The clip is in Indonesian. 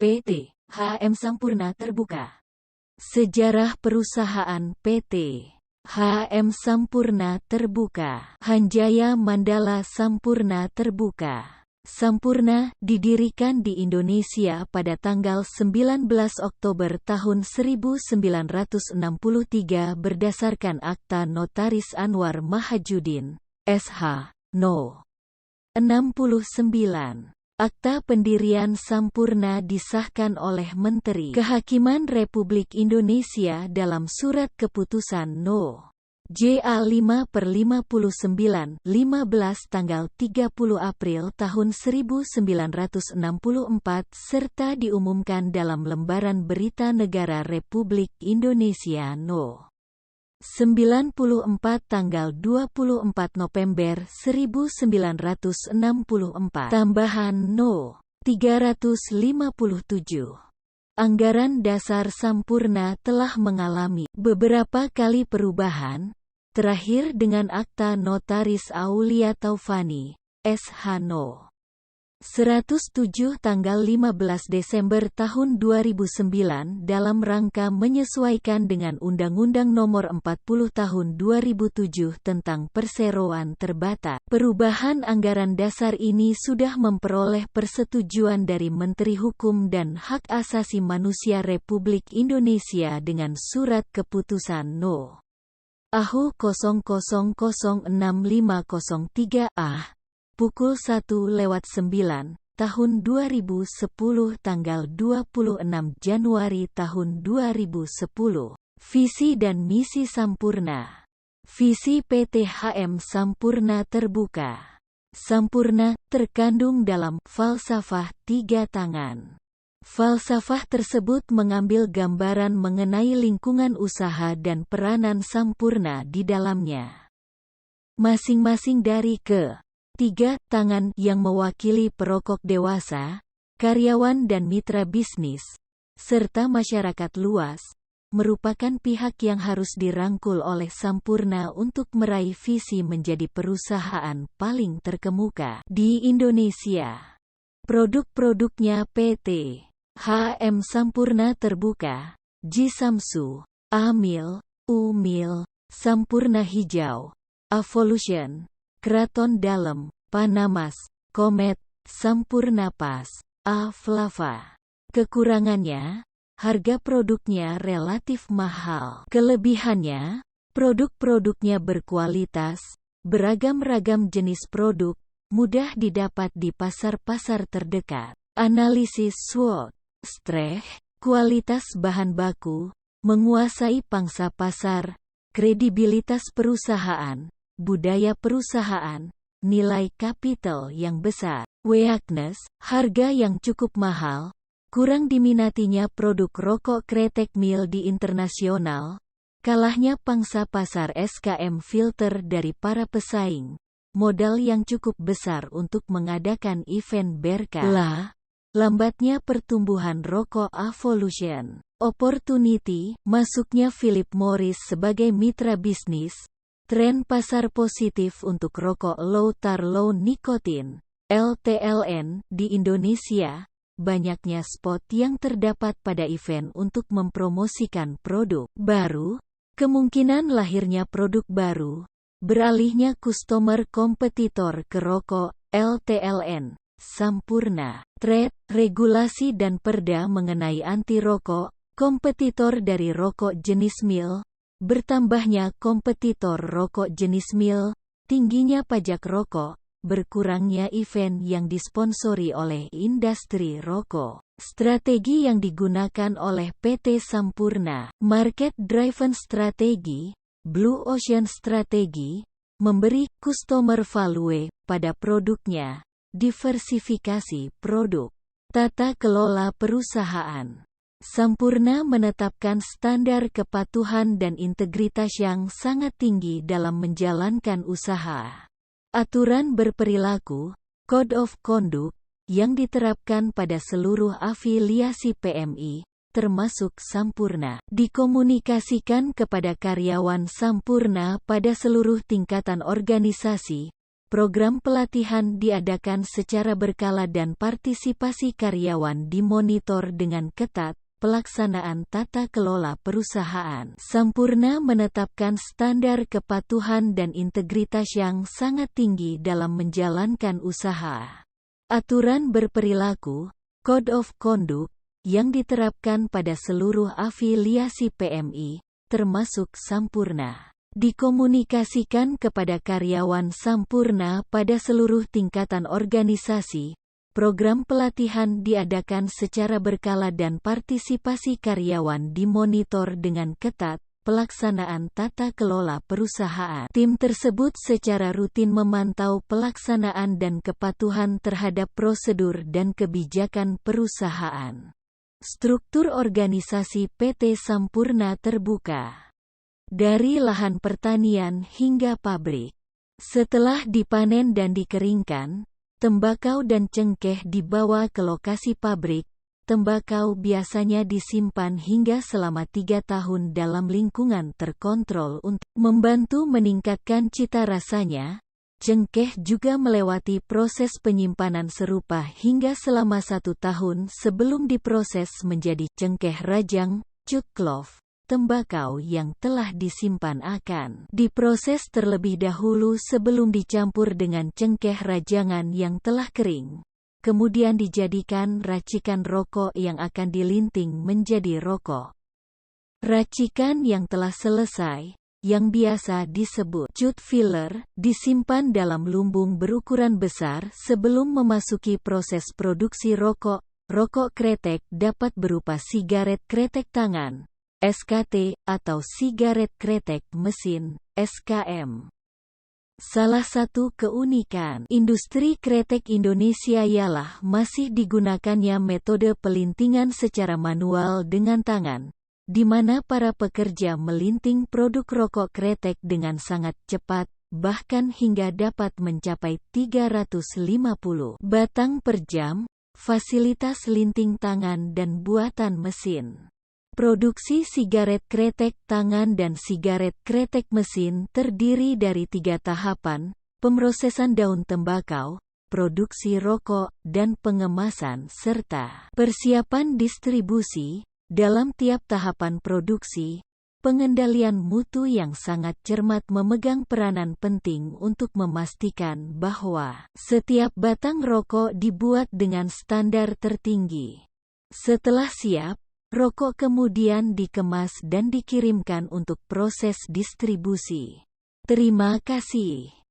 PT HM Sampurna terbuka. Sejarah perusahaan PT HM Sampurna terbuka. Hanjaya Mandala Sampurna terbuka. Sampurna didirikan di Indonesia pada tanggal 19 Oktober tahun 1963 berdasarkan Akta Notaris Anwar Mahajudin, SH, No. 69. Akta pendirian Sampurna disahkan oleh Menteri Kehakiman Republik Indonesia dalam Surat Keputusan No. JA5/59/15 tanggal 30 April tahun 1964 serta diumumkan dalam Lembaran Berita Negara Republik Indonesia No. 94 tanggal 24 November 1964 tambahan No. 357. Anggaran dasar Sampurna telah mengalami beberapa kali perubahan, terakhir dengan Akta Notaris Aulia Taufani, SH No. 107 tanggal 15 Desember tahun 2009 dalam rangka menyesuaikan dengan Undang-Undang Nomor 40 Tahun 2007 tentang Perseroan Terbatas. Perubahan anggaran dasar ini sudah memperoleh persetujuan dari Menteri Hukum dan Hak Asasi Manusia Republik Indonesia dengan Surat Keputusan No. AHU 00065503 pukul 1:09, tahun 2010 tanggal 26 Januari tahun 2010. Visi dan misi Sampurna. Visi PT HM Sampurna terbuka. Sampurna terkandung dalam falsafah 3 tangan. Falsafah tersebut mengambil gambaran mengenai lingkungan usaha dan peranan Sampurna di dalamnya. Masing-masing dari tiga tangan yang mewakili perokok dewasa, karyawan dan mitra bisnis, serta masyarakat luas, merupakan pihak yang harus dirangkul oleh Sampurna untuk meraih visi menjadi perusahaan paling terkemuka di Indonesia. Produk-produknya PT HM Sampurna terbuka, Jisamsu, Amil, Umil, Sampurna Hijau, Avolution, Kraton Dalem, Panamas, Komet, Sampurna Pas, Aflava. Kekurangannya, harga produknya relatif mahal. Kelebihannya, produk-produknya berkualitas, beragam-ragam jenis produk, mudah didapat di pasar-pasar terdekat. Analisis SWOT, kualitas bahan baku, menguasai pangsa pasar, kredibilitas perusahaan, budaya perusahaan, nilai kapital yang besar, weakness, harga yang cukup mahal, kurang diminatinya produk rokok kretek mil di internasional, kalahnya pangsa pasar SKM filter dari para pesaing, modal yang cukup besar untuk mengadakan event berkala, lambatnya pertumbuhan rokok Avolution, opportunity, masuknya Philip Morris sebagai mitra bisnis, tren pasar positif untuk rokok low-tar low nikotin, LTLN, di Indonesia, banyaknya spot yang terdapat pada event untuk mempromosikan produk baru, kemungkinan lahirnya produk baru, beralihnya customer kompetitor ke rokok, LTLN, Sampurna, trade, regulasi dan perda mengenai anti rokok, kompetitor dari rokok jenis mil, bertambahnya kompetitor rokok jenis mil, tingginya pajak rokok, berkurangnya event yang disponsori oleh industri rokok. Strategi yang digunakan oleh PT Sampurna, market driven strategi, blue ocean strategi, memberi customer value pada produknya, diversifikasi produk, tata kelola perusahaan. Sampurna menetapkan standar kepatuhan dan integritas yang sangat tinggi dalam menjalankan usaha. Aturan berperilaku, Code of Conduct, yang diterapkan pada seluruh afiliasi PMI, termasuk Sampurna, dikomunikasikan kepada karyawan Sampurna pada seluruh tingkatan organisasi, program pelatihan diadakan secara berkala dan partisipasi karyawan dimonitor dengan ketat. Pelaksanaan tata kelola perusahaan Sampurna menetapkan standar kepatuhan dan integritas yang sangat tinggi dalam menjalankan usaha. Aturan berperilaku, Code of Conduct, yang diterapkan pada seluruh afiliasi PMI, termasuk Sampurna, dikomunikasikan kepada karyawan Sampurna pada seluruh tingkatan organisasi. Program pelatihan diadakan secara berkala dan partisipasi karyawan dimonitor dengan ketat. Pelaksanaan tata kelola perusahaan. Tim tersebut secara rutin memantau pelaksanaan dan kepatuhan terhadap prosedur dan kebijakan perusahaan. Struktur organisasi PT Sampurna terbuka. Dari lahan pertanian hingga pabrik. Setelah dipanen dan dikeringkan, tembakau dan cengkeh dibawa ke lokasi pabrik. Tembakau biasanya disimpan hingga selama 3 tahun dalam lingkungan terkontrol untuk membantu meningkatkan cita rasanya. Cengkeh juga melewati proses penyimpanan serupa hingga selama 1 tahun sebelum diproses menjadi cengkeh rajang, cut clove. Tembakau yang telah disimpan akan diproses terlebih dahulu sebelum dicampur dengan cengkeh rajangan yang telah kering. Kemudian dijadikan racikan rokok yang akan dilinting menjadi rokok. Racikan yang telah selesai, yang biasa disebut cut filler, disimpan dalam lumbung berukuran besar sebelum memasuki proses produksi rokok. Rokok kretek dapat berupa sigaret kretek tangan, SKT, atau sigaret kretek mesin, SKM. Salah satu keunikan industri kretek Indonesia ialah masih digunakannya metode pelintingan secara manual dengan tangan, di mana para pekerja melinting produk rokok kretek dengan sangat cepat, bahkan hingga dapat mencapai 350 batang per jam. Fasilitas linting tangan dan buatan mesin. Produksi sigaret kretek tangan dan sigaret kretek mesin terdiri dari 3 tahapan: pemrosesan daun tembakau, produksi rokok, dan pengemasan serta persiapan distribusi. Dalam tiap tahapan produksi, pengendalian mutu yang sangat cermat memegang peranan penting untuk memastikan bahwa setiap batang rokok dibuat dengan standar tertinggi. Setelah siap, rokok kemudian dikemas dan dikirimkan untuk proses distribusi. Terima kasih.